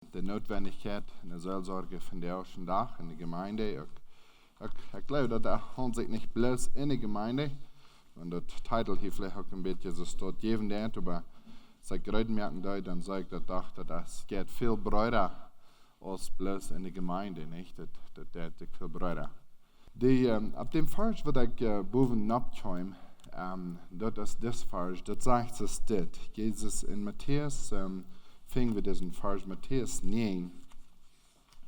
de Notwendigkeit in der Seelsorge von der ersten Tag in der Gemeinde. Ich glaube, dat handelt sich nicht bloß in der Gemeinde. Und der Titel hier vielleicht auch ein bisschen so steht, jeden Tag, aber seit gerade merken da, dann sagt der Dach, dass das geht viel breiter als bloß in der Gemeinde, nicht? Das geht viel breiter. Ab dem Vers wird ich boven abkommen, das ist das Vers, das sagt es das. Jesus in Matthäus, fingen wir diesen Vers, Matthäus 9.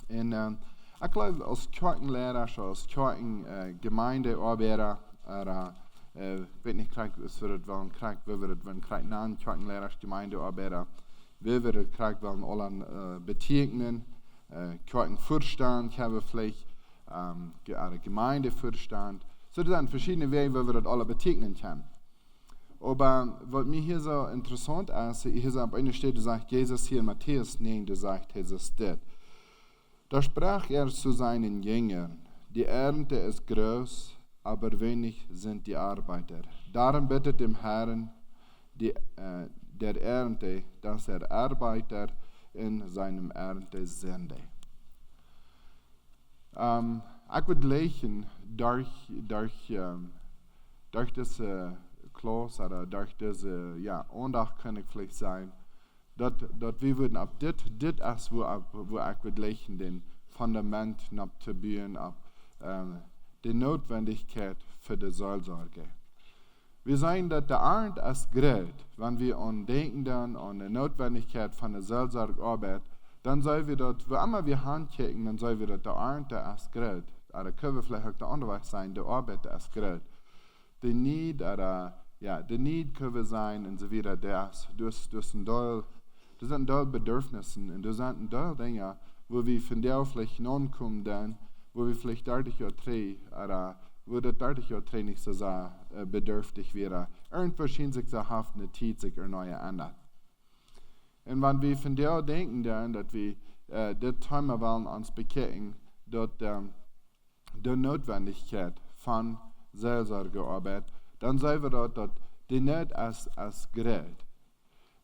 Und ich glaube, als Kirchenlehrer, als Kirchengemeindearbeiter, weet niet krijg we het wel krijg we het wel krijg na Kirchenlehrers Gemeindearbeiter wir het krijg wel allen betekenen Kirchenvorstand hebben vielleicht Gemeindevorstand so das sind verschiedene Wege wie wir das alle betekenen können. Aber was mir hier so interessant ist, hier so auf einer Stelle sagt Jesus hier in Matthäus 9, da sagt Jesus das. Da sprach zu seinen Jüngern, die Ernte ist groß, aber wenig sind die Arbeiter. Darum bittet dem Herrn der Ernte, dass Arbeiter in seinem Ernte sende. Ich würde lesen, durch das Klaus oder durch diese Andacht kann ich vielleicht sein, dass wir würden ab das ist, wo ich würde lesen, den Fundament zu bauen, ab die Notwendigkeit für die Seelsorge. Wir sagen, dass der Ernst ist groß, wenn wir denken dann an die Notwendigkeit von der Seelsorgearbeit, dann sollen wir dort, wo immer wir handkicken, dann sollen wir dort, der Ernst ist groß. Oder können wir vielleicht auch der andere Weg sein, die Arbeit ist groß. Die Need, die Need können wir sein und so weiter, das sind doll Bedürfnisse und das sind doll Dinge, wo wir von der vielleicht hinkommen dann, wo wir vielleicht 30 Jahre drei, oder wo das 30 Jahre drei nicht so sehr bedürftig wäre. Irgendwo schien sich so haft eine Zeit sich erneuern ändert. Und wenn wir von der denken, dann, dass wir das Thema wollen uns bekehren, dass die Notwendigkeit von Seelsorgearbeit, dann sagen wir dort, dass die nicht als gerät.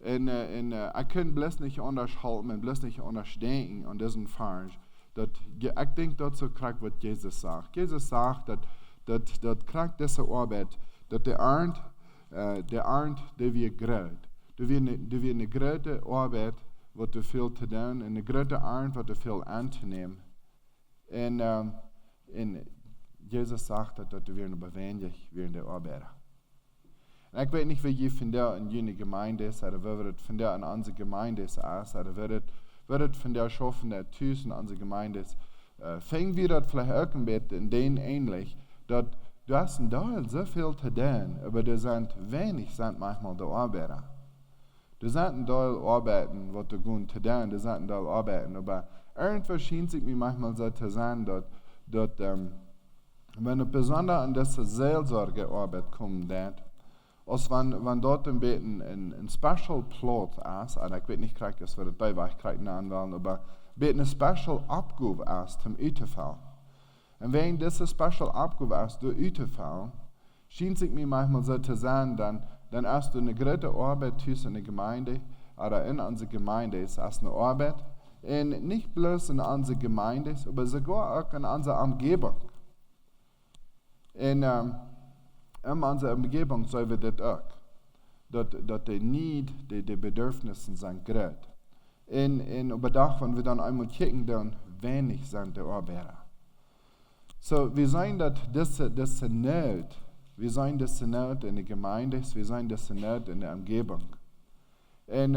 Und ich kann bloß nicht unterhalten und bloß nicht unterstehen an diesem Vers. Ich denke, dazu kriegt, was Jesus sagt. Jesus sagt, dass kriegt diese Arbeit, dass der Ernst, der wir gerät. Da wir eine große Arbeit, was du viel zu tun, und eine große Ernst, was du viel anzunehmen. Und Jesus sagt, dass wir nur wenig während der Arbeit. Und ich weiß nicht, wie ihr von der in jene Gemeinde ist, oder wie wir von der in unsere Gemeinde ist, oder wird von der schaffen, der Tüß in unsere Gemeinde ist. Fängen wir das vielleicht auch ein bisschen in denen ähnlich, dass du hast da so viel zu tun, aber du sind wenig, sind manchmal die Arbeiter. Du sind da arbeiten, was du gut zu tun, du sind da arbeiten, aber irgendwo schien sich mir manchmal so zu sein, dass wenn du besonders an diese Seelsorgearbeit kommt, als wenn dort ein bisschen ein Special Plot ist, und ich weiß nicht, das wird bei Weichkeiten anwählen, aber ein bisschen eine Special Abgabe ist zum Utfall. Und wenn diese Special Abgabe ist durch Utfall, schien sich mir manchmal so zu sein, dann hast du eine große Arbeit in der Gemeinde, oder in unserer Gemeinde ist es eine Arbeit, und nicht bloß in unserer Gemeinde, aber sogar auch in unserer Umgebung. Und in unserer Umgebung sollen wir das auch, dass die Need, die Bedürfnisse sind groß. Und überdacht, wenn wir dann einmal kicken, dann wenig sind die Arbeiter. So, wir sehen, dass diese Not, wir sehen diese Not in der Gemeinde, wir sehen diese Not in der Umgebung. Und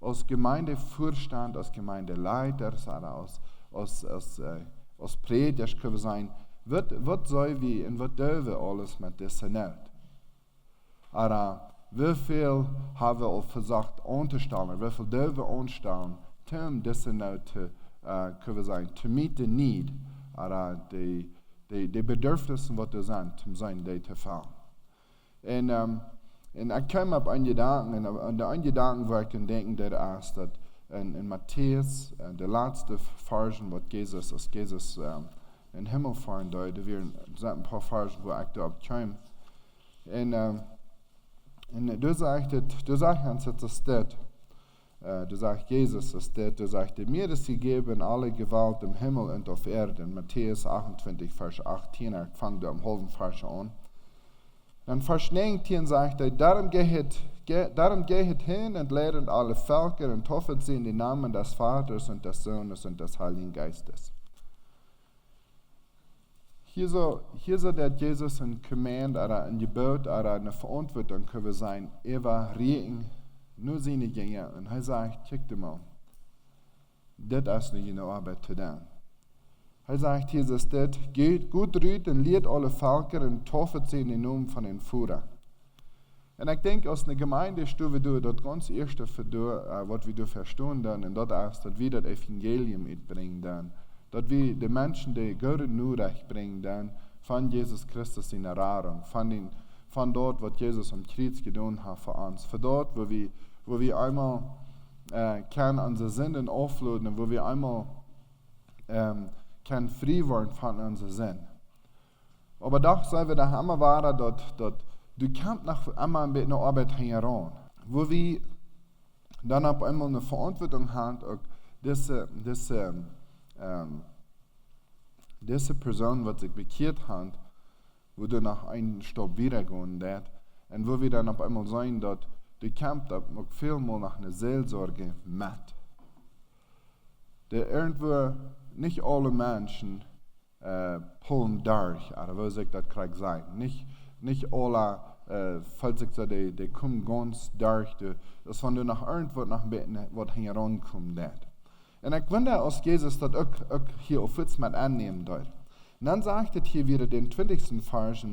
als Gemeindevorstand, als Gemeindeleiter, oder als Prediger können wir sein, was soll wir und was dürfen wir alles mit dieser Not? Oder wie viel haben wir auch versucht anzustellen, wie viel dürfen wir anstellen, um diese Not zu, können wir sagen, to meet the need, oder die Bedürfnisse, was da sind, um sein die zu erfüllen. Und ich kam auf einen Gedanken, und der ein Gedanken, wo ich dann denken, der ist, dass in Matthäus, der letzte Versen, was Jesus in den Himmel fahren dort, da sind ein paar Versen, wo ich da abkam. Und du sagst uns, dass das du sagst, Jesus ist das, du sagst, mir ist gegeben alle Gewalt im Himmel und auf Erden. Matthäus 28, Vers 18, fängt am halben Vers an. Dann Vers 19 sagt er, darum geht hin und lehret alle Völker und tauft sie in den Namen des Vaters und des Sohnes und des Heiligen Geistes. Hier so der Jesus ein Command oder ein Gebot oder eine Verantwortung können sein, evaluieren nur seine Gänge. Und er sagt, guck dir mal, das ist nicht eine Arbeit zu tun. Er sagt, Jesus, das geht gut rüht und lehrt alle Völker und tauft sie in den Namen von den Führern. Und ich denke, aus einer Gemeinde stufe du das ganz erste für du, was wir verstehen dann, und das ist, dass wir das Evangelium mitbringen dann. Dass wir die Menschen, die Gott nur recht bringen dann, von Jesus Christus in Erfahrung, von dort, was Jesus am Kreuz getan hat für uns, von dort, wo wir einmal können unsere Sünden aufladen und wo wir einmal können frei werden von unseren Sünden. Aber doch sollen wir da immer wahr, dass du kannst noch einmal ein bisschen Arbeit heran, wo wir dann auf einmal eine Verantwortung haben, auch diese Person, die sich bekehrt hat, wo du nach einem Stopp wiedergehen darfst, und wo wir dann auf einmal sehen, dass du kämpfst auch vielmal nach einer Seelsorge mit. Der irgendwo nicht alle Menschen pullen durch, oder wo sich das kriegt sein. Nicht alle, falls ich sage, die kommen ganz durch, dass wenn du nach irgendwo nach was herankommen darfst. Und ich wundere, dass Jesus das auch hier auf uns mit annehmen soll. Und dann sagt er hier wieder den 20. Vers,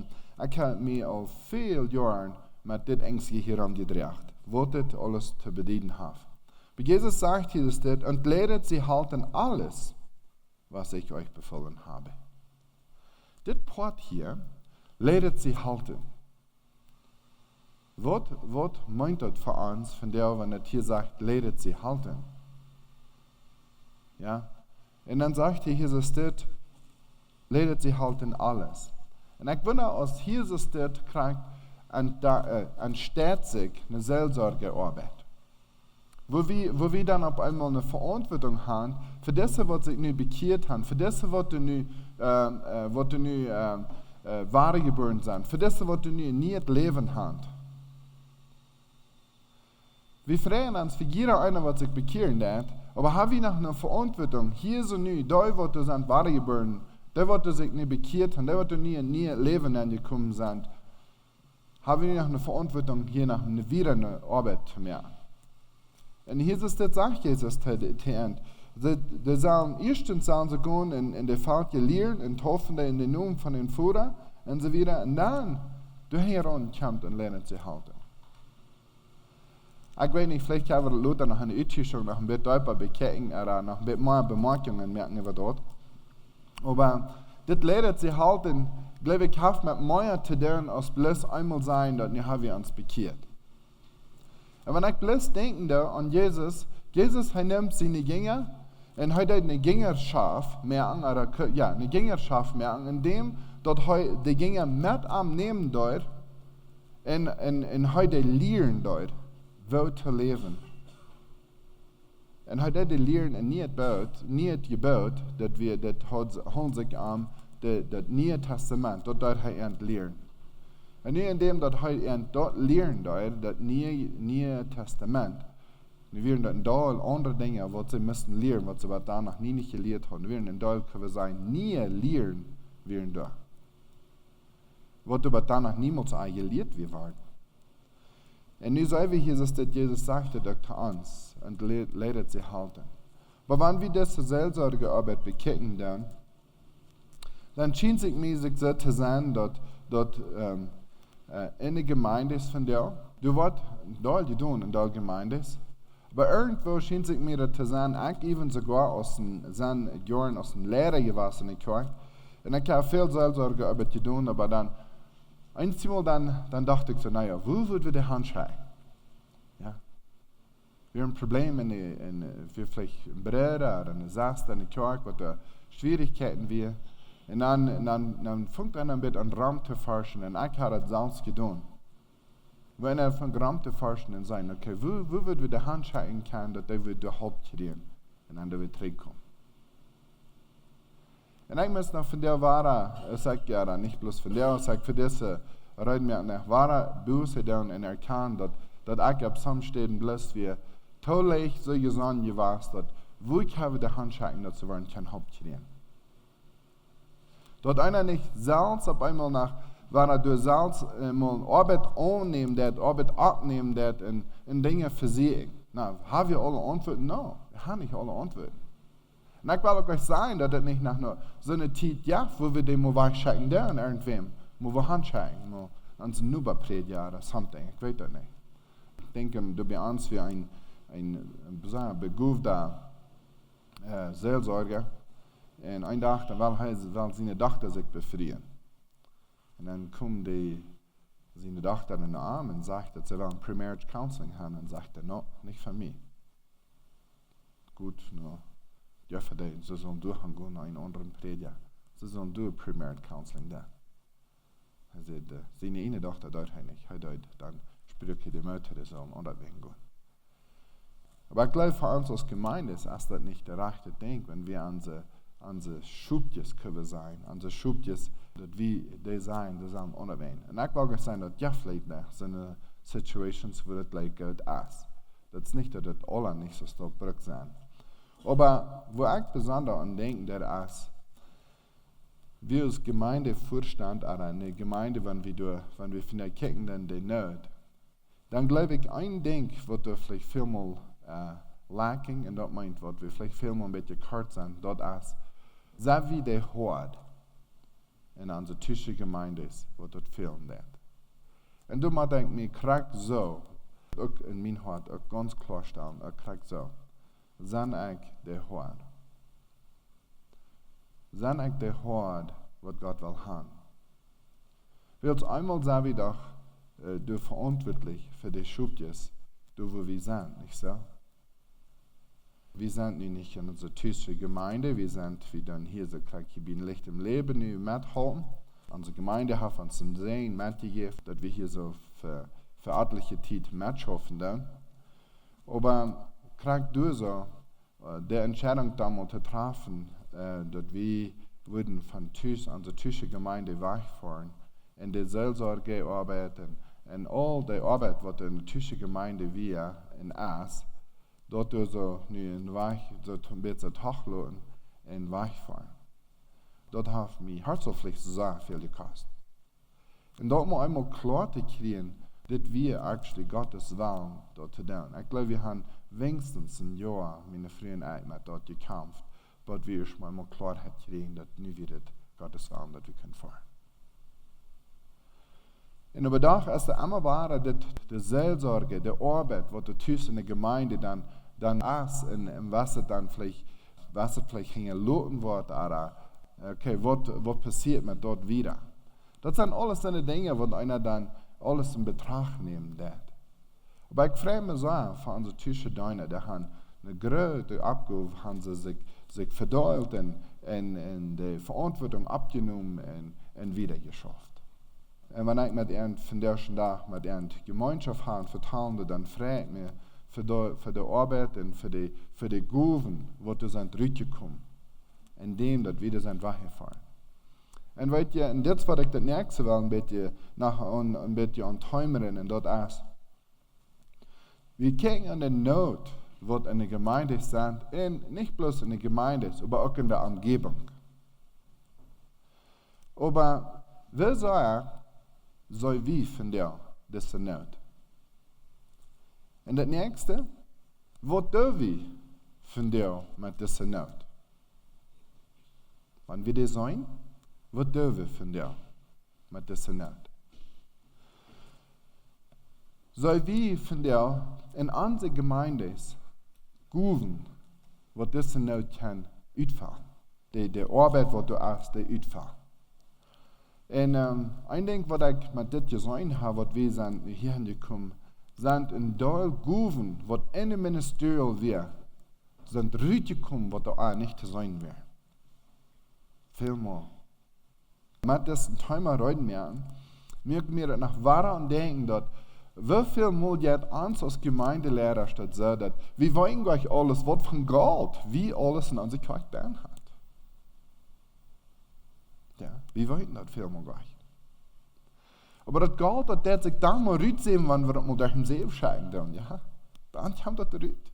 ich habe mich auf viele Jahre mit dem Ängste hier angedreht, was das alles zu bedienen hat. Aber Jesus sagt hier das, und lehret sie halten alles, was ich euch befohlen habe. Das Part hier, lehret sie halten. Was meint das für uns, von der, wenn er hier sagt, lehret sie halten? Ja? Und dann sagt Jesus das, lehret sie halten alles. Und ich wundere, als Jesus das kriegt, anstatt sich eine Seelsorgearbeit. Wo wir dann auf einmal eine Verantwortung haben, für das, was sich nicht bekehrt haben, für das, was du nicht wahre geboren sind, für das, was du nicht leben hast. Wir freuen uns für jeder einer, was sich bekehren darf, aber haben wir noch eine Verantwortung, hier so nicht, da, wo du sind wahre geboren, da, wo du sich nicht bekehrt haben, da, wo du nie Leben angekommen sind, haben wir noch eine Verantwortung, hier noch wieder eine Arbeit zu machen. Und Jesus, das sagt Jesus zu Ende. Die sollen erstens sie gehen in der Fahrt lehren und hoffen in den Namen von den Führern und so weiter. Und dann, du heran kommt und lernen sie halten. Ich weiß nicht, vielleicht haben wir Leute noch eine Utschüchtung, noch ein bisschen tiefer bekennen oder noch ein bisschen mehr Bemerkungen merken über dort. Aber das lernt sie halten, glaube ich, hat mit mehr zu tun, als bloß einmal sein, dass wir uns bekehrt. Und wenn ich bloß denke an Jesus nimmt seine Gänger und hat eine Gängerschaft mehr an, indem dass die Gänger mit am nehmen dort und heute lernen dort, wo zu leben. Und heute lernen und nicht gebaut, dass wir das holen sich am das Neue Testament, dort lernen. Und nicht indem dass dort lernen das Neue Testament. Wir werden da andere Dinge, was sie müssen lernen, was sie danach nie nicht gelehrt haben. Wir werden da können wir sagen, nie lernen werden da. Was aber danach niemals gelehrt werden. Und nun sagen wir hier, dass Jesus sagte, dass zu uns und lehrt sie halten. Aber wenn wir diese Seelsorgearbeit bekennen, dann schien sich mir so zu sein, dass in der Gemeinde ist von der, du wirst da tun in der Gemeinde ist, aber irgendwo schien sich mir zu sein, ich eben sogar aus den Jahren aus dem Lehrer gewesen in der Kirche, und ich habe viel Seelsorgearbeit getan, aber dann dann dachte ich so, naja, wo würden wir die Hand schreien? Ja. Wir haben ein Problem wir vielleicht ein Bruder oder eine Saste in der Kirche, wo da Schwierigkeiten wir. Und dann fängt einer ein bisschen an Raum zu forschen, und ich habe das selbst getan. Wenn von geramte Forschenden sein, okay, wo würden wir die Hand schauen können, dass wir die Haupt kriegen und dann wir zurückkommen. Und ich muss noch von der Ware, ich sage ja nicht bloß von der, ich sage für diese, reden wir nach Ware, Buße dann und erkennen, dass ich auf Samstäden bloß wie tollig so gesagt gewesen, dass wo ich habe die Hand schauen, dass wir kein Haupt kriegen. Dort einer nicht selbst auf einmal nach, wenn du selbst mal Arbeit annehmen, Arbeit abnehmen, in Dinge versehen. Na, haben wir alle Antworten? Nein, wir haben nicht alle Antworten. Und ich will auch euch sagen, dass das nicht nach so einer Zeit ja, wo wir den mal wegschicken, der an irgendwem, wo wir handschicken, mal an so Nuba-Prediger oder something, ich weiß das nicht. Ich denke, du bist uns wie ein begufter Seelsorger, und ein Tag, dann will seine Tochter sich befreien. Und dann kommt seine Tochter in den Arm und sagt, dass sie Pre-Marriage Counseling haben. Und sagt er, no, nicht für mich. Gut, no. Ja, für dich. Sie sollen durchgehen nach einem anderen Prediger. Sie sollen durch Pre-Marriage Counseling da. Er sagt, seine eine Tochter dort nicht. Dann spricht die Mutter, die sollen unterwegs gehen. Aber ich glaube, für uns als Gemeinde ist das nicht der rechte Ding, wenn wir an die Schubjes können sein, an die Schubjes, dass wir die sein, die sind unterwegs. Und ich will sagen, dass ja vielleicht nicht so eine Situations, wo das like gut ist. Das ist nicht, dass das alle nicht so stark sind. Aber wo ich besonders an denke, das ist, wir als Gemeindevorstand oder eine Gemeinde, wenn wir vielleicht kicken, dann die Not, dann glaube ich, ein Ding, was wir vielleicht vielmal lacking, und das meint, was wir vielleicht vielmal ein bisschen kort sind, das ist, so wie der Hort in unserer typische Gemeinde ist, wo das fehlen wird. Und du mal denkst, mir kriegt so, auch in mein Hort, auch ganz klar stellen, kriegt so, sind ich der Hort. Sind ich der Hort, was Gott will haben. Wird einmal sagen wir doch, du verantwortlich für die Schubjes, du wo wir sind, nicht so? Wir sind nicht in unserer typischen Gemeinde, wir sind, wie dann hier so gleich Licht im Leben mithalten. Unsere Gemeinde hat uns zum Sehen mitgegeben, dass wir hier so für etliche Zeit mitschaffen dann. Aber kriegt du so, der Entscheidung damals zu treffen, dass wir würden von unserer typischen Gemeinde wegfahren, in der Seelsorge arbeiten, und all die Arbeit, was in der typischen Gemeinde wir in ist, dort so einen Weg, so ein bisschen Tachladen und wegfahren. Dort hat mir herzlich sehr viel gekostet. Und dort mal einmal klar zu kriegen, dass wir actually Gottes Willen dort zu tun. Ich glaube, wir haben wenigstens ein Jahr, meine Freunde, mit dort gekämpft, aber wir schon einmal Klarheit kriegen, dass nie wieder Gottes Willen, dass wir können fahren. Und aber doch ist es immer wahr, dass die Seelsorge, die Arbeit, was du tust in der Gemeinde, dann ist, und was dann vielleicht hingeloten wird, oder okay, was passiert mit dort wieder. Das sind alles so Dinge, die einer dann alles in Betracht nehmen wird. Aber ich frage mich so, für unsere typische Deine, die haben eine große Abgabe, haben sie sich verdeuelt und die Verantwortung abgenommen und wieder geschafft. Und wenn ich mit ihnen von der Tag mit ihnen Gemeinschaft habe, vertrauen, dann frage ich mich für die Arbeit und für die Gaben, wo sie sind zurückgekommen, indem dass wieder sind weggefahren. Und weil ihr, und jetzt werde ich das nächste will, ein bisschen anträumen, und dort ist, wir kriegen an der Not, was in der Gemeinde ist, und nicht bloß in der Gemeinde, aber auch in der Umgebung. Aber wer soll wie von dieser Not? Und das nächste, was tun wir von mit dieser Not? Wenn wir das sein, was tun wir von mit dieser Not? Soll wir von in unsere Gemeinde guven, was diese Not kann utfallen? Die Arbeit, die du hast, die utfallen. Und ein Ding, was ich mit dem gesehen habe, was wir sind hierhin gekommen, sind in der Guven, was in dem Ministerial wir, sind rausgekommen, was da auch nicht sein wird. Vielmal. Mit diesem Thema reden wir, mir nach wahren denken, dass wie viel Mal jetzt uns als Gemeindelehrer statt sagt, wir wollen gleich alles, was von Gott, wie alles in unserer Kirche drin hat. Ja, wir wollen das viel mal gleich. Aber das Gott, das sich dann mal rücksehen, wenn wir das mal durch den See scheiden, dann, ja, dann kommt das rüt.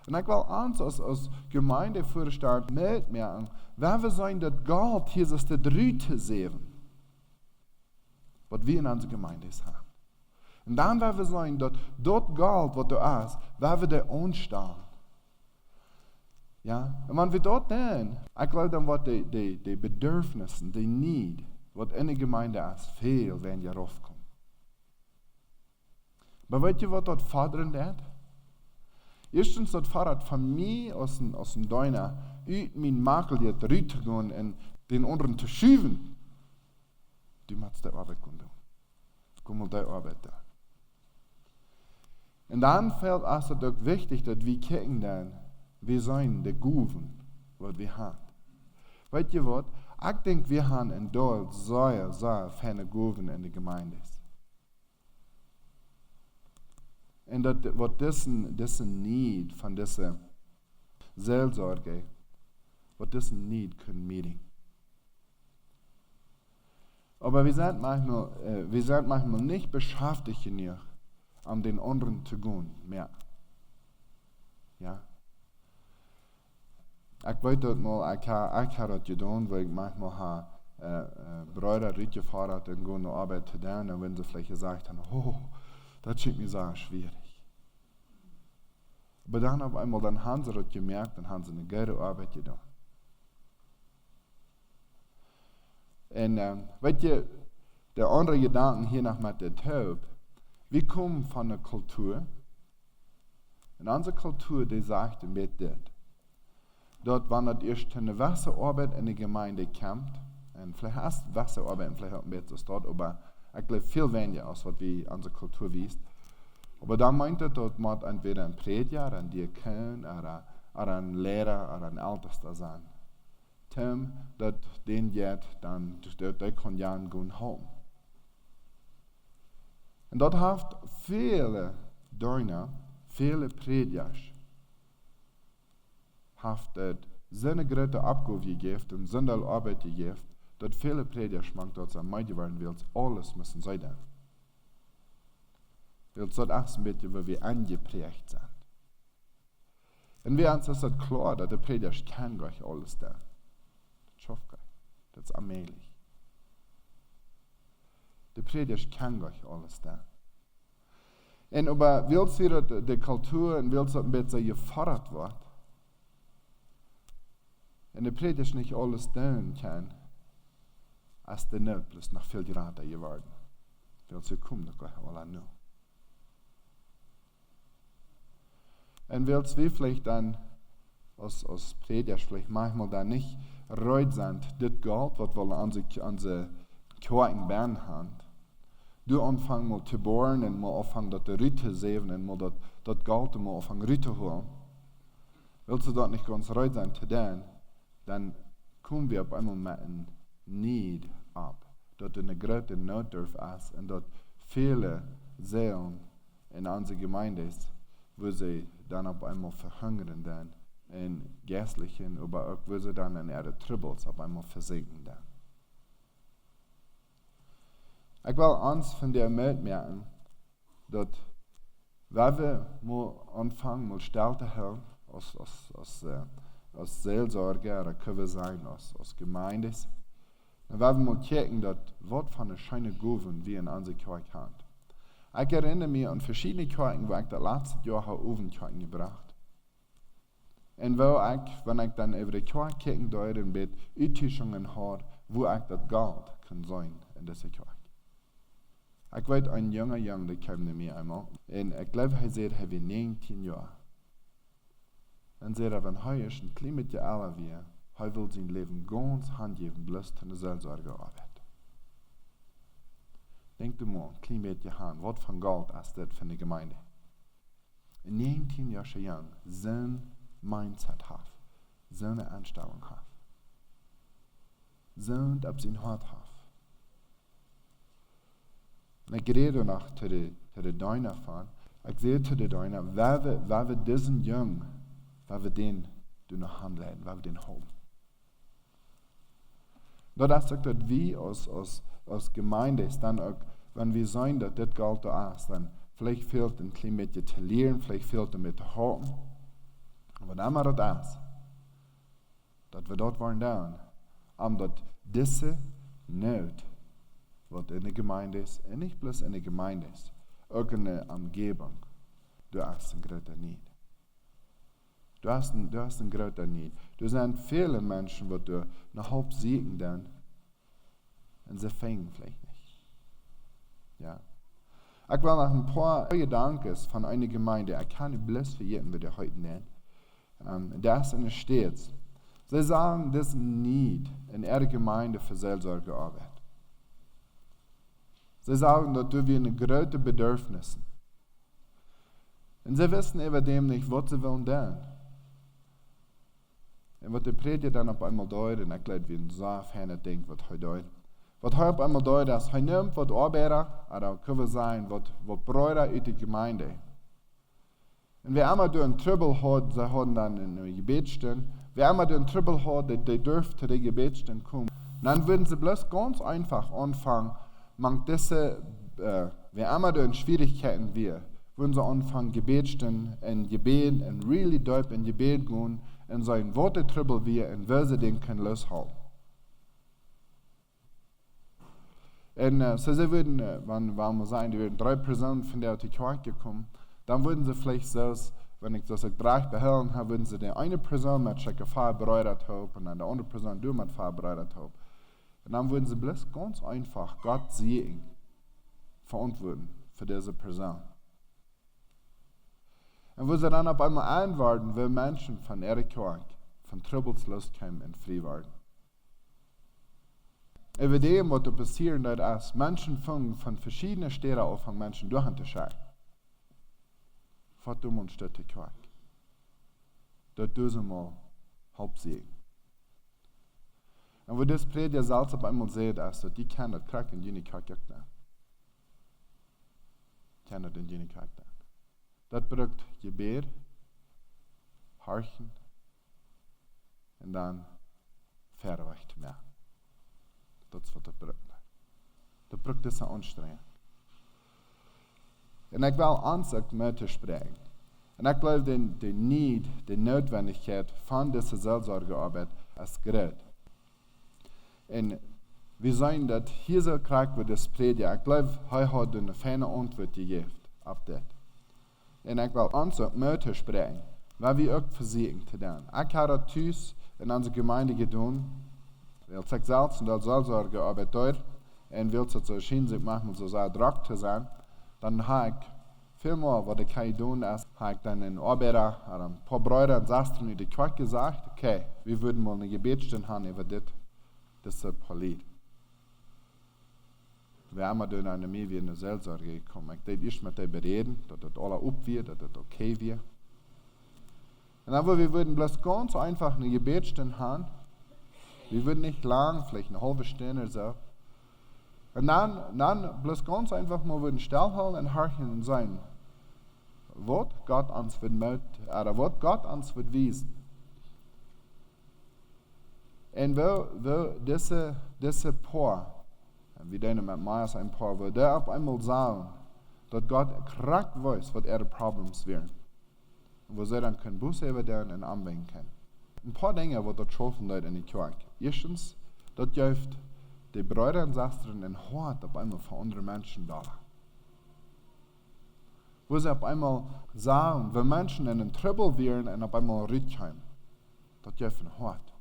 Und ich will uns als Gemeinde vorstellen, mitmerken, wenn wir sagen, dass Gott hier ist der dritte sehen, was wir in unserer Gemeinde haben. Und dann werden wir sagen, dass dort Gott, was du hast, werden wir da anstehen. Ja? Und wenn wir dort dann, ich glaube, dann wird die Bedürfnisse, die Need, was in der Gemeinde ist, viel, wenn ihr raufkommt. Aber weißt du, was dort fordern wird? Erstens, das fordert von mir aus dem Deuner, mit meinem Makel jetzt rübergehen und den anderen zu schieben. Du musst die Arbeit tun. Komm mal die Arbeit da. Und dann fällt es auch wichtig, dass wir gucken, dann, wir sind die Guven, was wir haben. Weißt du was? Ich denke, wir haben in Deutschland sehr viele Guven in der Gemeinde. Und was diesen Need von dieser Seelsorge, was diesen Need können meeten. Aber wir sind manchmal nicht beschäftigt genug, um den anderen zu gehen, mehr. Ja? Ich weiß das mal, ich habe das getan, weil ich manchmal habe Brüder rausgefahren und gehen zur Arbeit zu tun, und wenn sie vielleicht gesagt haben, oh, das scheint mir sehr schwierig. Aber dann auf einmal, dann haben sie das gemerkt, dann haben sie eine gute Arbeit getan. Und weißt du, der andere Gedanke hier noch mit der Taub, wir kommen von einer Kultur, und unsere Kultur, die sagt mit das, dort, wenn das erst eine Wasserarbeit in der Gemeinde kommt, und vielleicht hast du Wasserarbeit, vielleicht auch ein bisschen dort, aber ich glaube viel weniger als was wir unsere Kultur wissen. Aber dann meint er, dort muss entweder ein Prediger, ein Diakon, oder ein Lehrer, oder ein Ältester sein. Tim, dat den jet, dann der kann ja gehen home. Und dort hat viele Dörner, viele Prediger, hat seine große Abgabe gegeben und seine Arbeit gegeben, dass viele Prediger schmankt dort am Meide werden will, alles müssen sein. Weil es ist ein bisschen, wo wir angeprägt sind. Und wir uns ist es klar, dass der Prediger kann gleich alles da. Das ist allmählich. Der Prediger kann gleich alles da. Und aber willst du die Kultur und willst du ein bisschen gefordert wird, und der Prediger nicht alles tun kann, als der nicht bloß noch viel gerater geworden. Willst du kommen, dann gleich alle nur. Und willst du vielleicht dann als Prediger vielleicht manchmal dann nicht reut sind, das Geld, was wir unsere Kirchen Bern haben. Du anfangen mal zu bohren und mal anfangen, das Rüte zu sehen und mal das Geld mal anfangen Rüte zu holen. Willst du dort nicht ganz reut sein zu tun, dann kommen wir auf einmal mit einem Need ab, dass eine große Notdurf ist und dass viele Seelen in unserer Gemeinde ist, wo sie dann auf einmal verhungern dann in geistlichen, aber auch wo sie dann in ihre Troubles auf einmal versinken dann. Ich will uns von der mitmerken, dass wenn wir mal anfangen, mal still zu hören, als Seelsorger, oder können wir sein, als Gemeinde, dann werden wir mal checken, dass was von einer schönen Gaben wir in unserer Kirche haben. Ich erinnere mich an verschiedene Kirchen, wo ich das letzte Jahr habe Ofenkirchen gebracht. Und wenn ich dann über die Kirche kicken durfte und mit Utüchungen habe, wo ich das Geld kann sein in dieser Kirche. Ich weiß, ein junger Junge, der kam zu mir einmal, und ich glaube, er sagt, er hat 19 Jahre. Und sagt, wenn er ist ein klein bisschen älter wird, er will sein Leben ganz handgeben, bloß in der Seelsorgearbeit. Denk dir mal, ein klein bisschen Hand, was von Geld ist das für eine Gemeinde? Ein 19 Jahre jung, so ein Mindset hat, so eine Einstellung hat, so ein ab sein Hart hat. Ik rede nog tot de duiner van. Ik zei tot de duiner, waar we deze jong, waar we den doen handelen, waar we den houden. Dat is ook dat we als Gemeinde ist dann auch, wenn wir sagen, dass das Geld da ist, dann vielleicht fehlt ein klein bisschen zu lernen, vielleicht fehlt ein bisschen zu haben. Aber dann immer das ist, dass wir dort waren da, dass diese Not, was in der Gemeinde ist, und nicht bloß in der Gemeinde ist, auch in der Umgebung, du hast ein großer Need. Du hast einen großen Need. Du sind viele Menschen, die du nach halb siegen dann, und sie fängen vielleicht nicht. Ja. Ich will noch ein paar Gedanken von einer Gemeinde, ich kann nicht bloß vergessen, wie die heute nennen. Das in der Stadt. Sie sagen, das ist ein Need in ihrer Gemeinde für Seelsorgearbeit. Sie sagen, dass wir eine große Bedürfnisse. Und sie wissen über dem nicht, was sie wollen tun. Und was die Prediger dann auf einmal deuten, ich glaube, wie ein so feiner Ding, was er deuten. Was er auf einmal deuten, ist, er nimmt, was Arbeiter, oder können wir sagen, was Brüder in der Gemeinde. Und wer einmal durch einen Trübel hat, sie haben dann eine Gebetsstunde, wer einmal durch einen Trübel hat, die dürfen zu der Gebetsstunde kommen. Dann würden sie bloß ganz einfach anfangen, wer einmal durch Schwierigkeiten wir, würden sie anfangen, Gebetsstunden in Gebet, in really deep in Gebet gehen, und sagen, was der Trübel wir, und wer sie den können loshalten. Und so sie würden, wenn wir sagen, die würden 3 Personen von der Kirche kommen, dann würden sie vielleicht so, wenn ich das 3 behalten habe, würden sie die eine Person mit einer Gefahr bereitet haben und dann die andere Person durch mit Gefahr bereitet haben. Und dann würden sie bloß ganz einfach Gott sehen, verantworten für diese Person. Und wo sie dann auf einmal antworten, will Menschen von ihrer Kirche, von Trübels loskommen und frei werden. Über dem, was passiert, dass Menschen von verschiedenen Städten auf von Menschen durchzuschauen. Was tun uns das die Kirche? Das tun sie mal hauptsächlich. Und wo das Prediger selbst auf einmal sieht, dass die kann das kriegen in jene Kirche nicht. Kann das in jene Kirche nicht. Das braucht Gebet, Horchen und dann Verrecht mehr. Das ist, was das braucht. Das braucht diese Anstrengung. Und ich will Ansicht mit dir sprechen. Und ich glaube, die Notwendigkeit von dieser Seelsorgearbeit ist groß. Und wir sehen, dass hier so kriegt wir das Prediger. Ich glaube, er hat eine feine Antwort gegeben auf das. Und ich will Ansicht mit dir sprechen, weil wir auch versuchen zu tun. Ich habe das Tüß in unserer Gemeinde getan, weil ich selbst in der Seelsorgearbeit dort und will es so schön machen, so sehr Druck zu sein. Dann habe ich viel mehr, was ich kann tun, ist, habe ich dann einen Arbeiter oder ein paar Brüder und Schwestern in die Kirche gesagt, okay, wir würden mal eine Gebetsstunde haben über das Lied. Wir haben dann eine mehr wie eine Seelsorge gekommen. Ich denke, ich mit dir bereden, dass das alles up wird, dass das okay wird. Und dann wir würden bloß ganz einfach eine Gebetsstunde haben. Wir würden nicht lang, vielleicht eine halbe Stunde oder so. Und dann bloß ganz einfach mal würden stillhalten und horchen und sagen, was Gott uns wird oder was Gott uns wird wiesen. Und wo diese Paar, wie deine mit Meyers ein Paar, wo der auf einmal sagen, dass Gott korrekt weiß, was ihre Probleme wären. Und wo sie dann können Buße über deren und anwenden können. Ein paar Dinge, die dort schaffen in die Kirche. Erstens, dort hilft die Brüder und Schwestern in Hort auf einmal für andere Menschen da. Wo sie auf einmal sagen, wenn Menschen in einen Trübel wären und auf einmal rüberkommen, das hilft in Hort.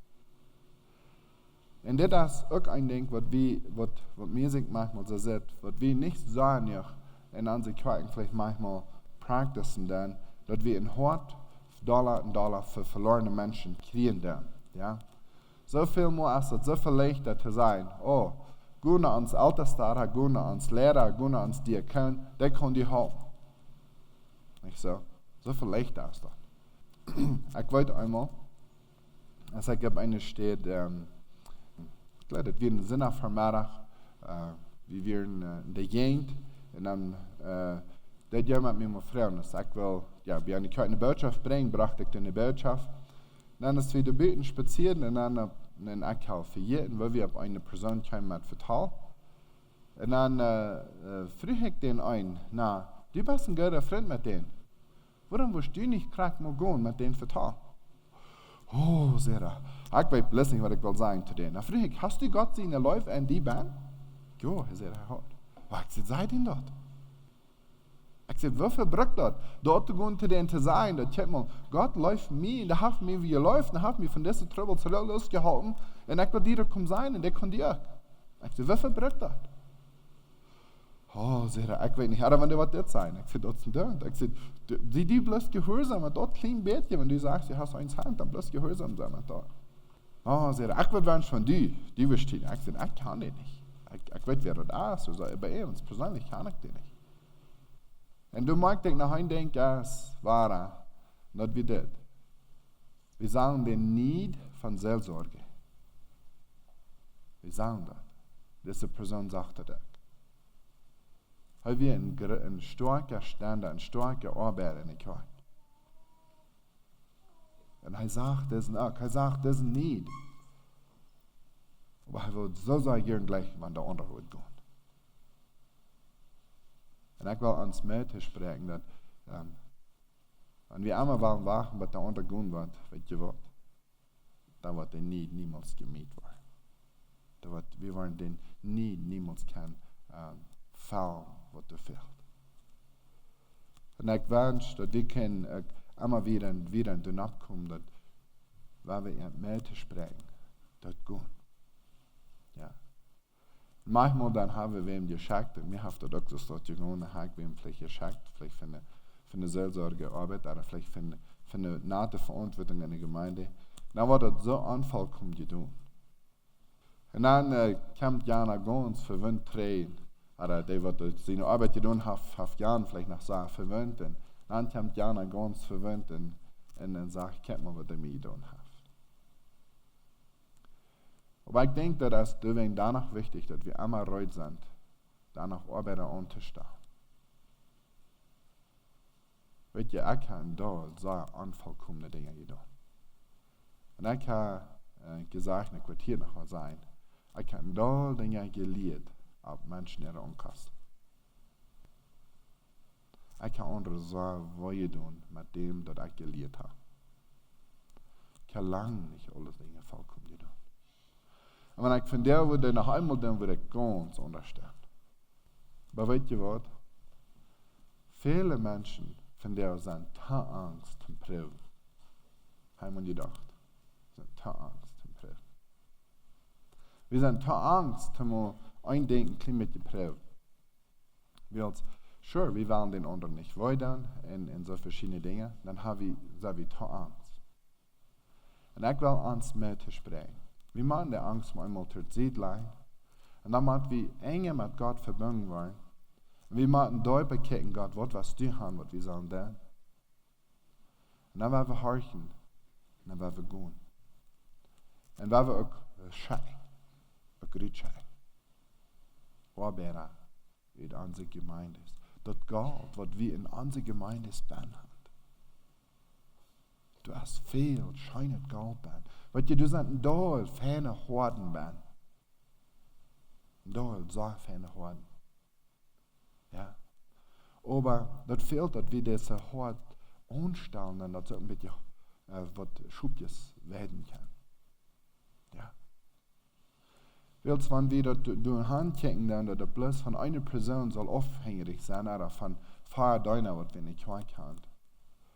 Und das ist auch ein Ding, was Musik manchmal so sieht, was wir nicht sagen, in unseren Kirchen vielleicht manchmal praktizieren, dass wir in Hort $1 für verlorene Menschen kriegen. Ja? So viel mehr ist es so viel leichter zu sein, oh, gehen ans Altersstad, gehen ans Lehrer, gehen ans Diakon, der kann die haben. Nicht so? So viel leichter ist das. Ich wollte einmal, also ich habe eine steht, ich glaube, das wird ein Sinner vermehren, wie wir in der Gegend, En dan deed jemand met me vragen. Dus ik wil, ja, bij een kleine boodschap brengen, bracht ik de boodschap. En dan is weer buiten spazieren en dan ik al vergeten, waar we op een persoon kwamen met vertaal. En dan vroeg ik den een, nou, du bist een goede vriend met den. Waarom was du niet graag maar gaan met den vertaal? Oh, zei hij. Ik weet bloß niet wat ik wil zeggen te den. Dan vroeg ik, hast du Gott zijn Läufe en die baan? Ja, zei hij, had. Maar ik zei, zei den dat? Ik zei, wie verbruikt dat? Dort te gaan te den te zijn, dat je mal, Gott läuft mij, en daar heeft mij wie je läuft, en heeft mij van deze trouble zo losgehouden, en ik wil die er komen zijn, en die kon die ook. Ik zei, wie verbruikt dat? Oh, zei hij, ik weet niet, wanneer wat dit zijn. Ik zei, dat is niet. Ik zei, die bloß gehoorzaam, maar dat klein beetje, wenn du sagst, je hast een hand, dan bloß gehoorzaam zijn met dat. Oh, zei hij, ik wil wens van die wist hij. Ik zei, ik kan die niet. Ik weet wer dat is, dus bij ons persoonlijk kan ik die niet. En toen maakte ik naar een denk, als waar, dat we dit. We sagen den niet van Seelsorge. We sagen dat. Deze persoon zegt dat ook. Hij weer een sterke stander, een sterke arbeider in de kerk. En hij zegt deze ook, hij zegt deze niet. Maar hij wil zo zeggen gleich, wanneer de ander wordt gaan. En ik wil ons mee te spreken dat, en we allemaal willen wachten wat de ander gaan wordt, weet je wat? Dan wordt er niemals gemiet worden. We worden den niemals kan vallen wat er fehlt. En ik wens dat we kunnen allemaal weer in de opkomen dat waar we in mee te spreken, dat gaan. Ja. Manchmal dann haben wir wem geschickt, und mir hat der Doktor gesagt, dann habe ich wem vielleicht geschickt, vielleicht für eine Seelsorgearbeit, oder vielleicht für eine nahte Verantwortung in der Gemeinde. Dann war das so anfallkommen getan. Und dann kam Jana ganz verwöhnt drehen, oder der wird seine Arbeit getan, hat Jan vielleicht noch so verwöhnt, und dann kam Jana ganz verwöhnt, und dann sagt, kennt man, was er mir getan hat. Aber ich denke, dass es danach wichtig dass wir einmal reut sind, danach Arbeiter unterstehen. Weet je, ich habe da so unvollkommene Dinge getan. Und ich habe gesagt, ich werde hier noch mal sein. Ich habe da Dinge gelehrt, auf Menschen ihre Unkosten. Ich habe andere Sachen tun mit dem, das ich gelehrt habe. Ich habe lange nicht alle Dinge vollkommen getan. Und wenn ich von der würde noch einmal dann würde ich ganz unterstehen. Aber weißt du was? Viele Menschen von der sind ta Angst zum Prüfen. Haben wir gedacht. Sind ta Angst zum Prüfen. Wir sind ta Angst zum Eindenken klein mit geprüft. Wir wollen den anderen nicht weiter in so verschiedene Dinge. Dann haben wir ta Angst. Und ich will uns mehr zu sprechen. Wir machen die Angst einmal zur Zeit legen. Und dann machen wir enger mit Gott verbunden werden. Und wir machen deutlich bekennen, Gott, was du haben, was wir sollen tun. Und dann werden wir horchen. Und dann werden wir gehen. Und dann werden wir auch schauen. Auch gut schauen. Arbeiter in unserer Gemeinde ist. Das Gott, was wir in unserer Gemeinde haben. Du hast viel schönes Gold ben. Weet je, du sind ein doll feine Horden ben. Doll so feine Horden. Ja. Aber das fehlt, dass wir diese Horden umstellen, und dass so ein bisschen was Schubjes werden kann. Ja. Willst, wenn wir durch Hand checken, dann, dass das bloß von einer Person soll aufhängig sein, oder von vier Deiner, was wir nicht kann.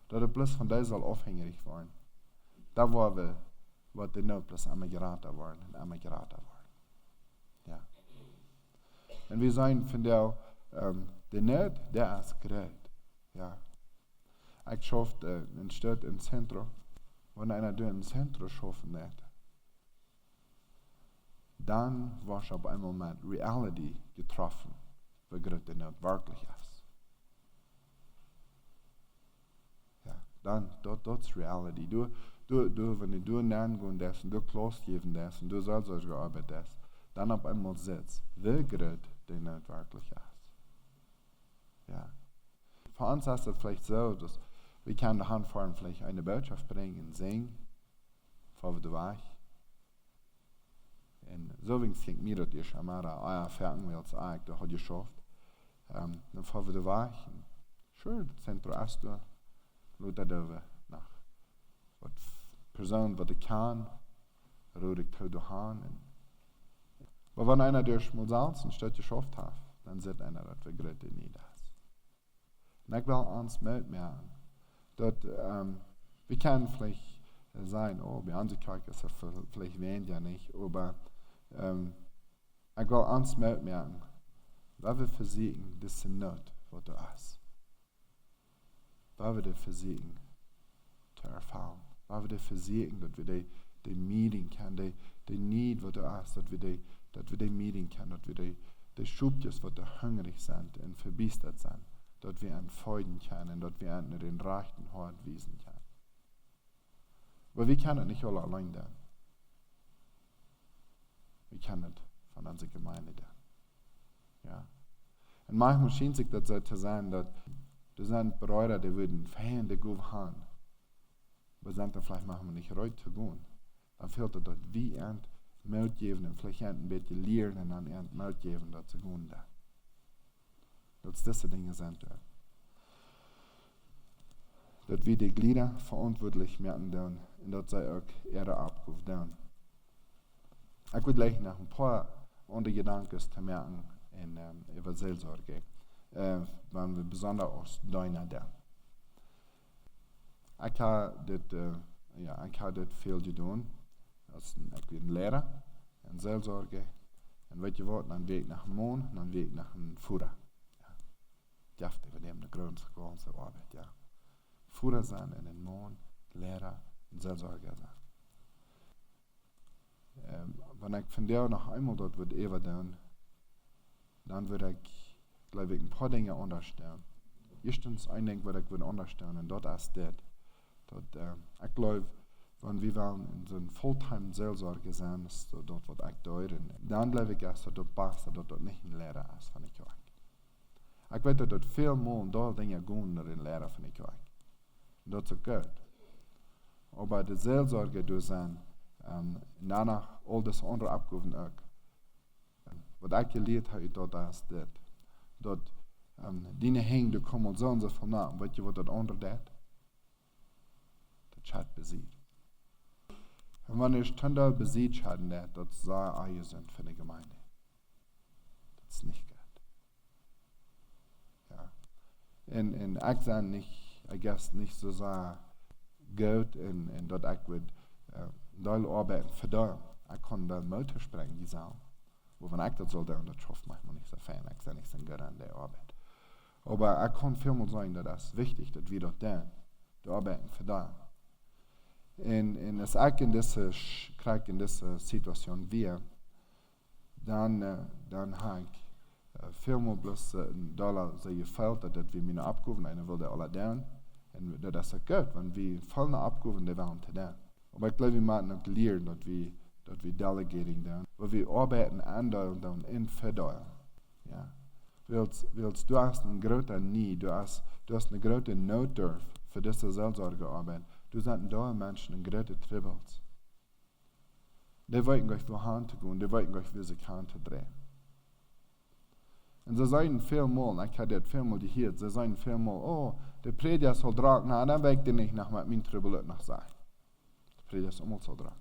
Dass das bloß von der soll aufhängig werden. Da war wir, was die nur bloß einmal geraten waren. Ja. Und wir sagen von der Not, der ist groß. Ja. Ich schaffte in Stadt im Zentrum, wenn einer durch ein Zentrum schaffen nicht, dann war ich auf einmal mit Reality getroffen, wie groß die Not wirklich ist. Ja, dann, das ist Reality. Wenn du lernen das und du Klaus geben das und du Seelsorge arbeitest, dann auf einmal sitzt, wie groß die Not wirklich ist. Ja. Für uns ist es vielleicht so, dass wir können die Hand fahren, vielleicht eine Botschaft bringen, singen, vor wir weg. Und so wie es mir das ist, aber Erfahrung will es eigentlich, das hat geschafft. Dann vor wir weg. Schön, das Zentrum ist da. Leute da nach was Personen, was ich kann, rührig zu haben. Aber wenn einer durch mal selbst ein Stück geschafft hat, dann sieht einer, dass wir gerade nicht das. Und ich will uns mitmachen, dass wir können vielleicht sein, bei anderen Kirchen ist es vielleicht weniger nicht, aber ich will uns mitmachen, weil wir versuchen, das ist nicht, was du hast. Weil wir das versuchen zu erfahren. Weil wir das versuchen, dass wir die Meeting können, die Need, was du hast, dass wir die Meeting können, dass wir die Schubjes, was da hungrig sind und verbiestert sind, dass wir entfalten können, dass wir an den rechten Hort wiesen können. Aber wir können nicht alle allein tun. Wir können es von unserer Gemeinde tun. Ja. Und manchmal schien sich das so zu sein, dass das sind Brüder, die würden Feinde gut haben. Aber sind dann vielleicht machen wir nicht heute zu gehen. Dann fehlt es dort, wie Meld geben und vielleicht ein bisschen lernen und dann Meld geben, das zu gehen. Dass diese Dinge sind. Dass wir die Glieder verantwortlich machen und dass sie auch ihre Abruf tun. Ich würde gleich noch ein paar andere Gedanken zu merken über Seelsorge. Wenn wir besonders aus deiner da. Ich habe das viel getan. Ich bin Lehrer in Seelsorge. Und weet je wat, dan werk ik naar een man, dan werk ik naar een voerder. Ja. We nemen de grootste arbeid, ja. Voerder zijn en een man, Lehrer en Seelsorger zijn. Wanneer ik van daar nog eenmaal dat wil even doen, dan wil ik, glaube ik, een paar dingen ondersteunen. Eerstens, een ding wat ik wil ondersteunen, en dat is dit. Ik geloof, wenn wir in so einer Fulltime-Seelsorge sind, ist dort, was ich deute, dann glaube ich erst, dass das passt, dass das nicht ein Lehrer ist von der Kirche. Ich weiß, dass das viel mehr da Dinge gehen nach den Lehrer von der Kirche. Und das ist gut. Aber die Seelsorge, die sind, danach all das andere Abgaben auch. Was ich gelernt habe, das ist das. Dass die hängen, die kommen so und so von nach. Weißt du, was das andere ist? Das hat besiegt. Und wenn ich Tünder besiegt hatte, das sei Eier sind für die Gemeinde. Das ist nicht gut. Ja. Und ich sage nicht, nicht so sehr gut, und dass ich würde doll arbeiten für da. Ich kann da Mütter sprengen, die sagen. Wo wenn ich das soll, dann schafft manchmal nicht so fein. Ich sage nicht so gut an der Arbeit. Aber ich kann viel mehr sagen, dass es wichtig ist, dass wir dort tun. Die arbeiten für da. Und als ich in dieser Situation wäre, dann habe ich vielmal bloß $1 so gefällt, dass wir meine Abgaben, eine wollte alle tun. Und das ist gut, wenn wir volle Abgaben, die wollen zu tun. Aber ich glaube, wir müssen noch lernen, dass wir delegating tun. Weil wir arbeiten an in Verdauung. Ja. Willst du hast einen großen Need, du hast eine große Not für diese Seelsorgearbeit. Du sind da Menschen in große Tribbles. Die wollten euch wohin zu gehen, die wollten euch wie sie kann zu drehen. Und sie sagen vielmal, ich habe das vielmal gehört, sie sagen vielmal, oh, der Prediger soll dragen, na, dann weg den nicht nach meinem Tribbel nach sein. Der Prediger soll immer so dragen.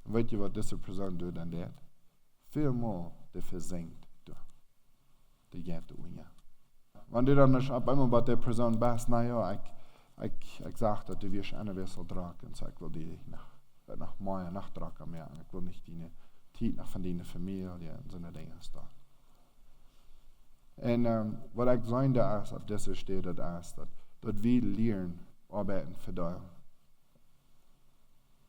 Und weißt du, was diese Person tut an der? Vielmal, die versinkt, die geht Unger. Wenn du dann nicht ab einmal bei der Person bist, naja, ich sage, dass du wirst einer soll dragen, und ich will die nach Meier, nach Drachen mehr, ich will nicht deine Zeit nach von deiner Familie und so eine Dinge da. Und was ich sagen da ist, auf dieser steht, das ist, dass wir lernen, arbeiten für dich.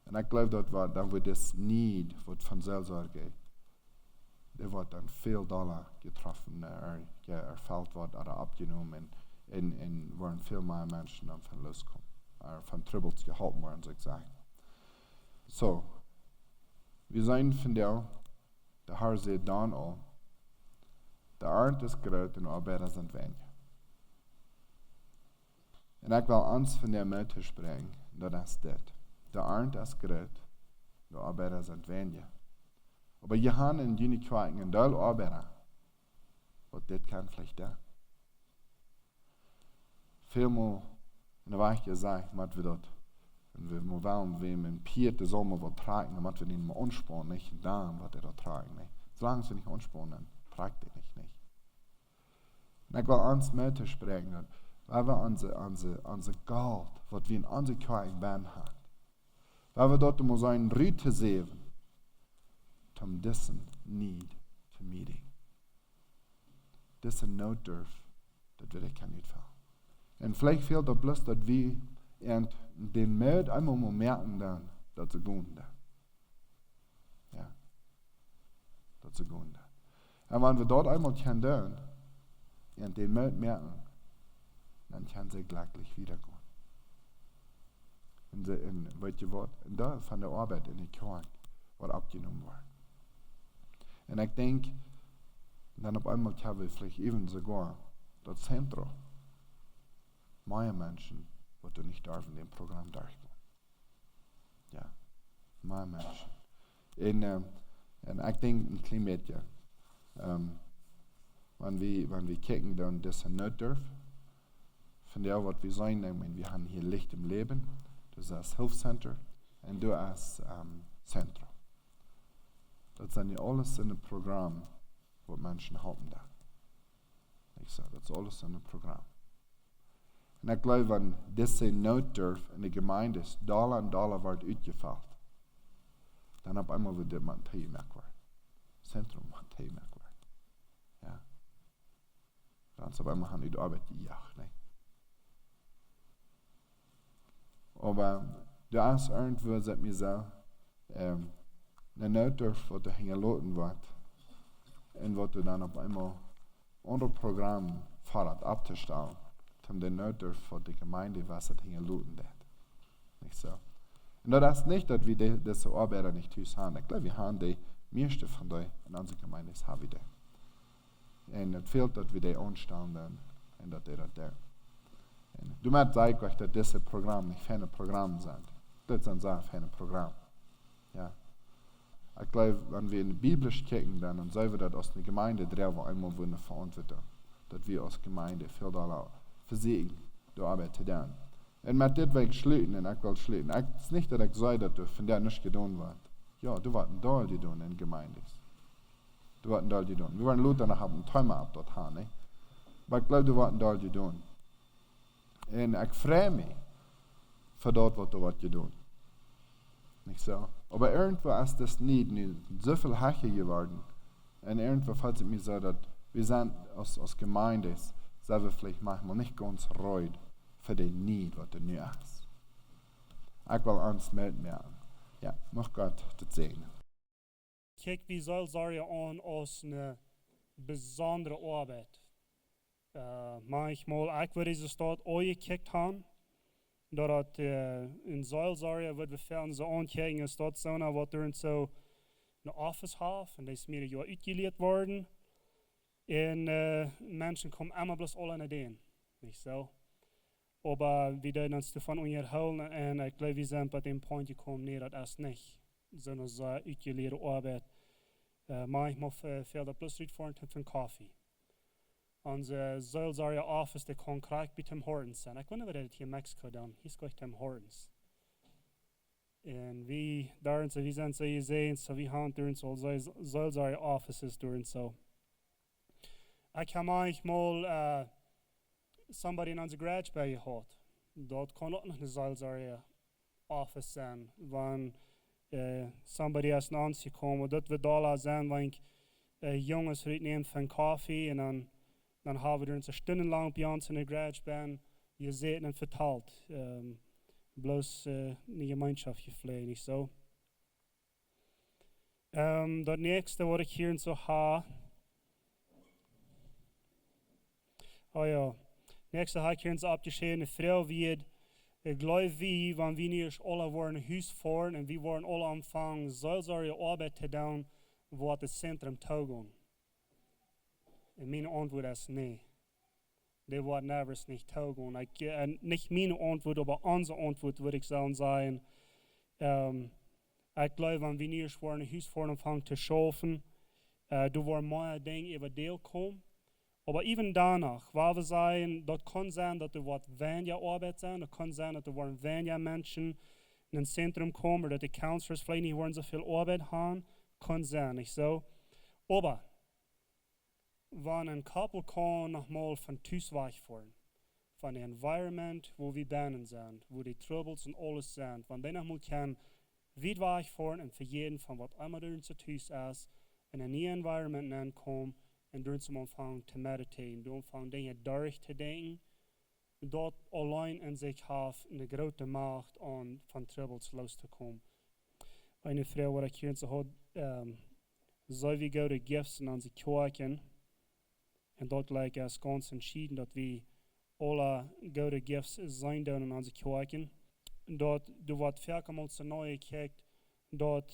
Und ich glaube, dass wir das Need von Seelsorge, der wird dann viel $, getroffen, erfällt wird oder abgenommen, und werden viel mehr Menschen dann von loskommen, von Tribbles gehalten werden, so ich sagen. So, wir sehen von der Herr sieht dann auch, De aard is groot en de arbeider zijn weinig. En ik wil ons van der Mutter springen, dat is dit. De aard is groot, de arbeider zijn weinig. Aber je haben in die kwijting een duil arbeider, wat dit kan vielleicht da. Vielmaal in de wacht gezegd, moet we dat. En we moeten we met Piet de zomer wat tragen, dan moeten we niet meer ontspannen, niet dan wat er dat tragen. Nee. Zolang ze niet ontspannen, tragt het niet. En ik wil ons Mutter spreken, weil wir onze Geld, wat we in onze kwijting ben hebben, weil we dat moeten zijn Rüte sehen, om dissen need te meeting. Dissen nood durf, dat we kan niet vallen. En vielleicht fehlt dat bloß, dat we den Mut einmal mal merken dann, dat ze gaan da. Ja, dat ze gaan da. En wenn wir dort einmal können tun, und den Mut merken, dann kann sie glücklich wiedergehen. Und weet je wat? En daar van de arbeid in de kerk wordt abgenommen worden. En ik denk, dan op einmal hebben we vielleicht even sogar dat Zentrum. Meine Menschen, die nicht dürfen, dem Programm durchgehen. Ja, meine Menschen. En ik denk een klein beetje, wenn wir kijken dan das niet durven, von der, was wir sein, wir haben hier Licht im Leben, das ist das Hilfscenter und du als Zentrum. Das sind ja alles in dem Programm, wo Menschen haben da. Ich sage, das ist alles in dem Programm. Und ich glaube, wenn diese Notdurf in der Gemeinde ist, Dollar wird uitgefallen, dann auf einmal wird das ein Thema werden. Zentrum ein Thema werden. Ja. Dann auf einmal haben die Arbeit gejagt. Ne? Aber da ist irgendwo, sagt mir so, eine Notdurf, was da hingeladen wird, und was du dann auf einmal unter Programm fordert abzustellen, um den Notdurf von der Gemeinde, was das hingeladen wird. Nicht so. Und das ist nicht, dass wir diese Arbeiter nicht tun haben. Ich glaube, wir haben die meiste von denen in unserer Gemeinde, haben wir die. Und es fehlt, dass wir die anstellen und dass die das da. Du möchtest sagen, dass diese Programme nicht feine Programme sind. Das sind sehr feine Programme. Ja. Ich glaube, wenn wir in die Bibel kicken, dann sehen wir, dass aus der Gemeinde drüber einmal eine Verantwortung, dass wir als Gemeinde viel da versuchen, die Arbeit zu tun. Und mit dem will ich schließen, und ich will schließen. Es ist nicht, dass ich sage, dass du von der nicht getan wird. Ja, du warst da getan in der Gemeinde. Du warst da getan. Wir waren Leute, die haben einen Timer ab dort haben, ne? Aber ich glaube, du warst da getan. Und ich freue mich für das, was du hast getan. Nicht so? Aber irgendwo ist das nicht so viel Hache geworden. Und irgendwo fällt es mir so, dass wir sind als Gemeinde, sind wir vielleicht manchmal nicht ganz reut für den Need, was du nu hast. Ich will uns mitmachen. Ja, mag Gott das segnen. Kijk, wie Seelsorge an als eine besondere Arbeit. Manchmal, ich würde diese Stadt angekickt haben, dat in Seelsorge wird wir fern so ankijken, is dat zo nou wat er in zo een office heeft, en die is meer jaar uitgeleerd worden. En mensen komen allemaal bloß alle naar den, niet zo. Aber wir dürfen uns davon unterhalten, und ich glaube, wir sind bei dem Punkt gekommen, nee, das ist nicht so eine ausgelehrte Arbeit. Manchmal fällt das bloß nicht vor und einen Kaffee. Onze Seelsorge office, der kon krijgt bij Tim Hortons zijn. Ik weet niet wat het hier in Mexico dan. Hier is gewoon Tim Hortons. En wie daar en zo, wie zijn zo gezien, zo wie gaan door en zo, Seelsorge offices door en zo. Ik heb manchmal somebody in onze garage bij gehad. Dat kon ook nog een Seelsorge office zijn. Wanneer somebody is naar ons gekomen, dat we daar zijn, wanneer jongens uitnemen van koffie en dan hebben we er een stunde lang bij ons in de garage ben gezeten en verteld. Bloos een gemeenschap gevleid, niet zo. Dat nächste wat ik hier zo ha. Oh ja. Nächste ha ik hier zo abgeschreven. Een vrouw wie ik geloof wie, wanneer we niet alle worden een huis voeren en we worden alle aanvangen, Seelsorge arbeid te doen, wat het centrum toegaan. Und meine Antwort ist nee. Die wird nervös nicht taugen. Nicht meine Antwort, aber unsere Antwort würde ich sagen sein, ich glaube, wenn wir nicht vor ein Haus vorne anfangen zu schaffen, du wirst mehr Dinge über dir kommen. Aber even danach, waar we zijn, dat kan zijn dat er wat weniger Arbeit zijn, dat kan zijn dat er wat weniger Menschen in ein Zentrum kommen, oder dass die Counselors vielleicht nicht wollen so viel Arbeit haben, kann sein, nicht so. Aber wenn ein Couple kann nochmal von Tus wegfahren, von dem Environment, wo wir Bänden sind, wo die Troubles und alles sind, wenn die nochmal kann weit wegfahren und für jeden von was immer drin zu Tus ist, in ein neues Environment ankommen, und dort zum Anfang zu meditieren, dort anfangen Dinge durchzudenken, dort allein in sich hat eine große Macht, um von Troubles loszukommen. Eine Frau, die ich hier so hat, soll wir gute Gifts in unsere Kirchen, und dort lag es ganz entschieden, dass wir alle gute Gifts sein dürfen in unsere Kirchen. Dort, du wirst verkehrt zu neu gekriegt, dort,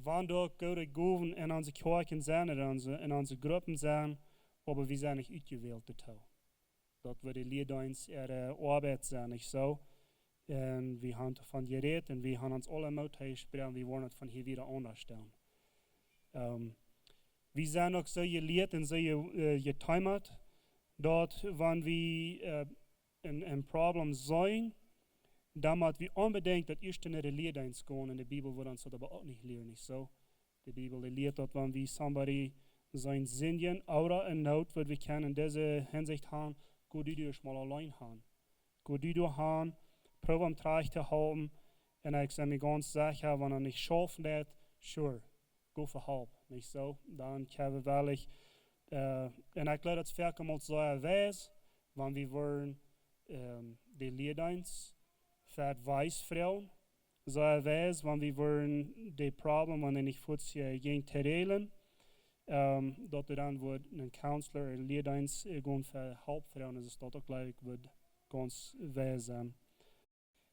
wann dort gute Gaben in unsere Kirchen sind, in unsere Gruppen sind, aber wir sind nicht ausgewählt dazu. Dort wird die Lehrdienst ihre Arbeit sein, nicht so. Und wir haben davon geredet und wir haben uns alle Mutter gesprochen, wir wollen es von hier wieder anders stellen. Wir sind auch so gelehrt und so getimt, dort, wenn wir ein Problem sein, damit wir unbedingt das erste in der Lehrdienst gehen. In der Bibel wird uns das aber auch nicht lehren, nicht so. Die Bibel lehrt, dass wenn wir somebody sein Sinn oder in Not, wird wir können in dieser Hinsicht haben, gut die durch mal allein haben. Gut die durch haben, probieren am Teich zu halten, und ich sage mir ganz sicher, wenn nicht schaffen wird, sure, go für halb, nicht so. Dann können wir wirklich, und ich glaube, das Werk mal so weiß, wenn wir wollen, die Lehrdienst, für Weißfrauen, so weiß, wenn wir wollen, die Probleme, wenn nicht kurz gegen zu regeln, dort dann wird ein Counselor, ein Lehrdienst gehen für Hauptfrauen, das ist dort auch gleich, wird ganz weiß sein.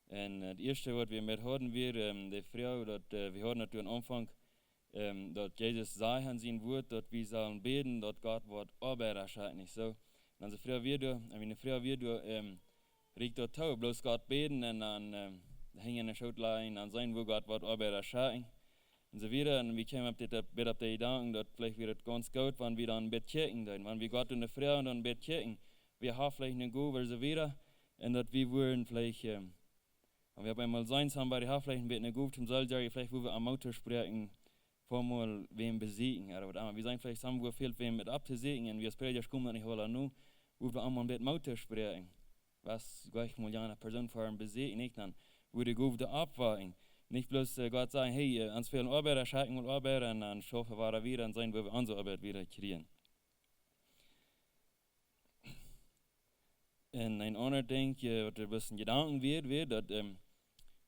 Und das erste, was wir mit hatten, die Frau, wir hatten natürlich am Anfang, dass Jesus sagen sein Wort, dass wir sollen beten, dass Gott wird Arbeit erscheint, nicht so. Und unsere Frau wird riecht dort tau, bloß Gott beten und dann hängen in der Schautlein, an sein, wo Gott wird Arbeit erscheint. Und so wieder, und wir kamen auf die Gedanken, dass vielleicht wird es ganz gut, wenn wir dann ein Bett kicken, wenn wir Gott und eine Frau und ein Bett kicken, wir haben vielleicht eine Go, weil so wieder, und dass wir wollen vielleicht, wir haben einmal sein, somebody haben vielleicht ein Bett eine Go zum Seelsorge, vielleicht wo wir am Auto sprechen, vormal wem besiegen, oder was immer. Wir sagen vielleicht, haben wir viel wem mit abzusiegen, und wir sprechen, ich komme nicht holen, nur, wo wir einmal mit dem Auto sprechen. Was gleich mal eine Person vor einem besiegen, nicht dann, wo die Gute abweichen. Nicht bloß Gott sagen, hey, uns fehlen Arbeiter, schalten wir Arbeiter, und dann schaffen wir wieder und sein, wo wir unsere Arbeit wieder kriegen. Und ein anderer Ding, was ein bisschen Gedanken wird, das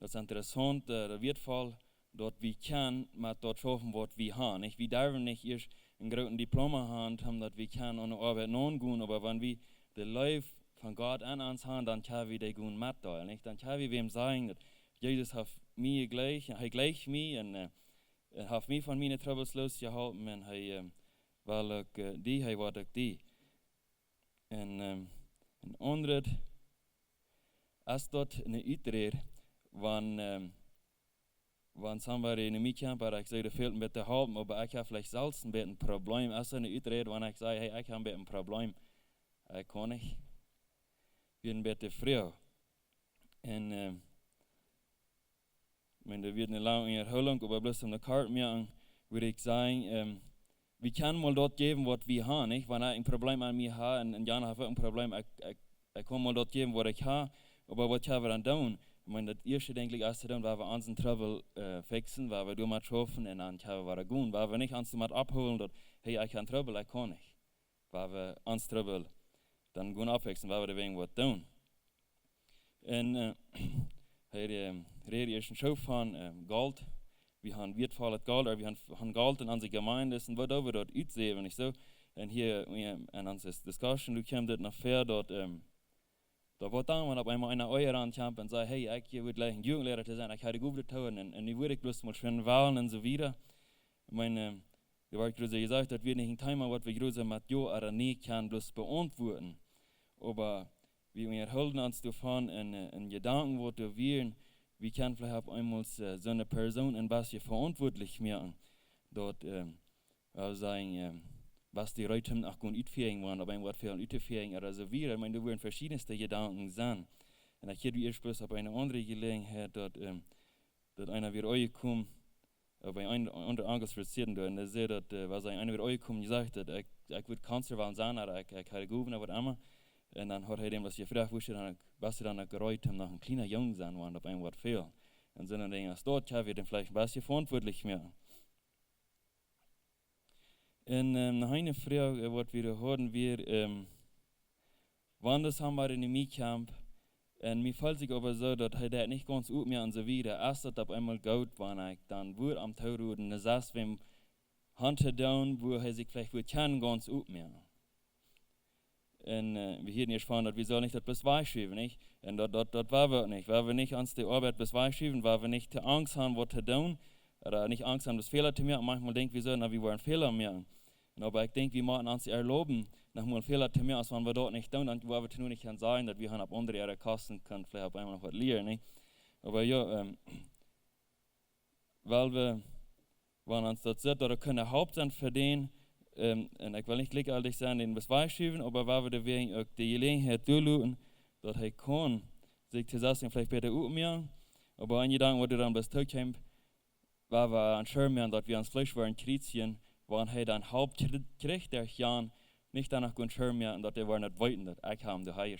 ist interessant, das wird voll, dort wir können, mit dort schaffen, was wir haben. Nicht? Wir dürfen nicht erst ein großes Diplom haben, dass wir können an der Arbeit nachgehen, aber wenn wir das Life von Gott an uns haben, dann können wir die gut mitteilen. Dann können wir wem sagen, dass Jesus hat mir gleich, er gleich mir und hat mich von meinen Troubles losgehalten und weil ich die, er war ich die. Und ein anderes ist dort eine Utrecht, wenn somebody in mir kommt, ich sage, da fehlt ein bisschen halten, aber ich habe vielleicht selbst ein bisschen ein Problem. Es ist eine Utrecht, wenn ich sage, hey, ich habe ein bisschen ein Problem, kann ich. Wir ein bisschen früher. Und wenn da wird eine lange Erholung, aber bloß um eine Karte mehr würde ich sagen, wir können mal dort geben, was wir haben. Nicht? Wenn ich ein Problem an mir habe und Jan hat ein Problem, ich kann mal dort geben, was ich habe, aber was haben wir dann tun? Ich meine, das erste, denke ich, ist dann, weil wir unseren Trouble fixen, weil wir damit schaffen und dann haben wir gut, weil wir nicht uns damit abholen, dass, hey, ich habe Trouble, ich kann nicht. Weil wir uns Trouble dann gut abfixen, weil wir deswegen was tun. Und hier ist ein Show von Gold. Wir haben wertvolles Gold, oder wir haben Gold in unserer Gemeinde, und was wir dort aussehen, nicht so. Und hier in unserer Diskussion, du kommst dort nachher, dort wird dann auf einmal einer euer ankommt und sagt, hey, ich würde gleich ein Jugendlehrer zu sein, ich habe die gute Tauern, und ich würde bloß mal schön wählen und so wieder. Ich meine, Da war größer gesagt, dass wir nicht ein Thema, was wir größer mit Ja oder Nee kann bloß beantworten. Aber wir halten uns davon in Gedanken, wo wir wählen, wir können vielleicht auf einmal so eine Person ein bisschen verantwortlich machen. Dort sagen, was die Leute auch gut utführen wollen, aber ein Wort für utführen oder so wieder. Ich meine, da werden verschiedenste Gedanken sein. Und ich hätte erst bloß auf eine andere Gelegenheit, dort einer wird euch kommen, bei einer Angestellten, und er sagt, dass einer wird euch kommen, gesagt hat, ich würde Kanzler sein, oder ich hätte Gouverneur, was immer. Und dann hat er dem was gefragt, was er dann gereut haben, nach ein kleiner Jung sein wollen, ob ein Wort fehlt. Und so dann denke ich, dort kann wir dann vielleicht ein bisschen verantwortlich machen. Und nach einer Frage, was wir hören, wann das haben wir in dem Mietcamp, und mir fällt sich aber so, dass er nicht ganz gut mehr und so wieder. Erst hat auf einmal gut war, dann wurde am Tauruden, er saß beim Hunter down, wo er sich vielleicht kennen ganz gut mehr. Und wir hielten hier spannend, dass wir sollen nicht das bis beischieben, nicht? Und das war wir nicht. Weil wir nicht ans die Arbeit bis beischieben, weil wir nicht Angst haben, was zu tun, oder nicht Angst haben, das Fehler zu machen. Manchmal denken wir so, wir wollen Fehler machen. Aber ich denke, wir machen uns erlauben, nach einem Fehler zu machen, als wenn wir dort nicht tun, dann wo wir nur nicht sagen, dass wir auf andere ihre Kosten können, vielleicht auf einmal noch was lernen, nicht? Aber ja, weil wir, wenn uns das sieht, oder können Hauptsache verdienen, und ich will nicht gleichzeitig sein, den bis beischieben, aber weil wir deswegen auch die Gelegenheit durchlassen, dass er kann, sich zusammen vielleicht besser umgehen, aber ein Gedanke, wo du dann bis zurückkommst, weil wir an Schirmen, dass wir uns vielleicht waren Chrétien, waren er dann Hauptkrieg der Jahren, nicht danach gut Schirmen, dass wir nicht wollten, dass ich haben die Heilige